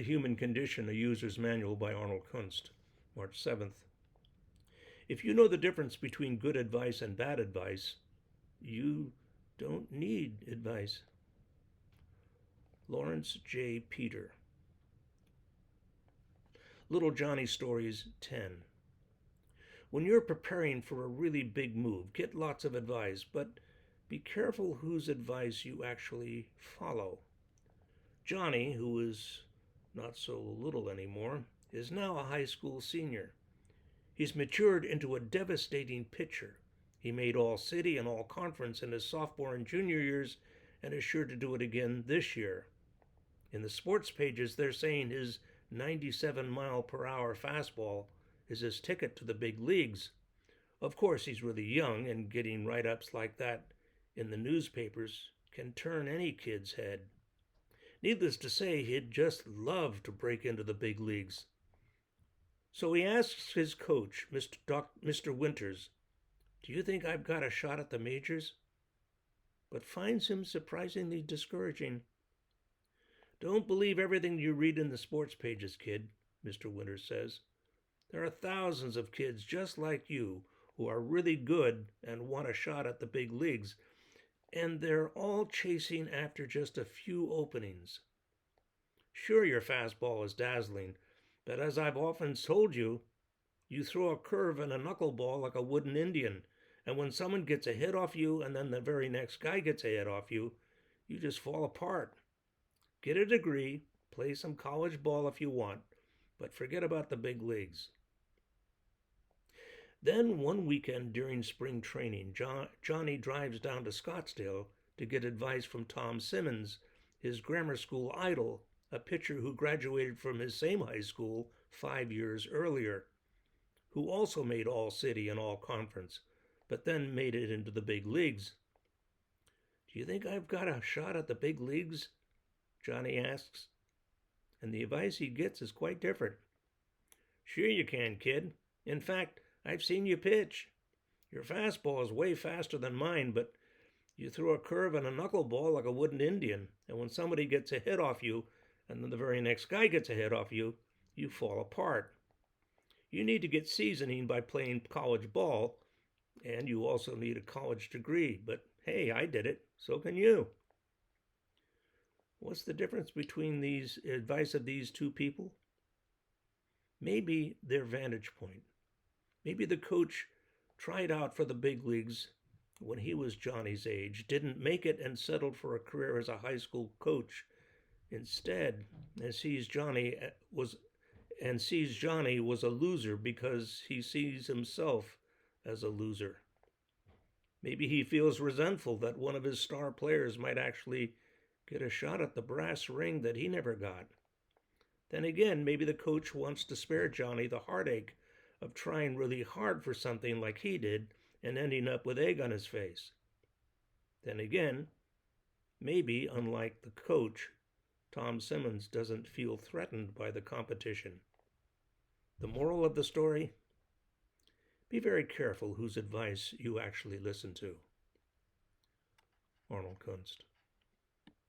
The Human Condition, a User's Manual by Arnold Kunst, March 7th. If you know the difference between good advice and bad advice, you don't need advice. Laurence J. Peter. Little Johnny Stories 10. When you're preparing for a really big move, get lots of advice, but be careful whose advice you actually follow. Johnny, who is not so little anymore, is now a high school senior. He's matured into a devastating pitcher. He made All-City and All-Conference in his sophomore and junior years and is sure to do it again this year. In the sports pages, they're saying his 97-mile-per-hour fastball is his ticket to the big leagues. Of course, he's really young, and getting write-ups like that in the newspapers can turn any kid's head. Needless to say, he'd just love to break into the big leagues. So he asks his coach, Mr. Winters, "Do you think I've got a shot at the majors?" But finds him surprisingly discouraging. "Don't believe everything you read in the sports pages, kid," Mr. Winters says. "There are thousands of kids just like you who are really good and want a shot at the big leagues, and they're all chasing after just a few openings. Sure, your fastball is dazzling, but as I've often told you, you throw a curve and a knuckleball like a wooden Indian, and when someone gets a hit off you and then the very next guy gets a hit off you, you just fall apart. Get a degree, play some college ball if you want, but forget about the big leagues." Then one weekend during spring training, Johnny drives down to Scottsdale to get advice from Tom Simmons, his grammar school idol, a pitcher who graduated from his same high school 5 years earlier, who also made All-City and All-Conference, but then made it into the big leagues. "Do you think I've got a shot at the big leagues?" Johnny asks, and the advice he gets is quite different. "Sure you can, kid. In fact, I've seen you pitch. Your fastball is way faster than mine, but you throw a curve and a knuckleball like a wooden Indian, and when somebody gets a hit off you, and then the very next guy gets a hit off you, you fall apart. You need to get seasoning by playing college ball, and you also need a college degree, but hey, I did it, so can you." What's the difference between these advice of these two people? Maybe their vantage point. Maybe the coach tried out for the big leagues when he was Johnny's age, didn't make it, and settled for a career as a high school coach instead, and sees Johnny was a loser because he sees himself as a loser. Maybe he feels resentful that one of his star players might actually get a shot at the brass ring that he never got. Then again, maybe the coach wants to spare Johnny the heartache of trying really hard for something like he did and ending up with egg on his face. Then again, maybe, unlike the coach, Tom Simmons doesn't feel threatened by the competition. The moral of the story? Be very careful whose advice you actually listen to. Arnold Kunst.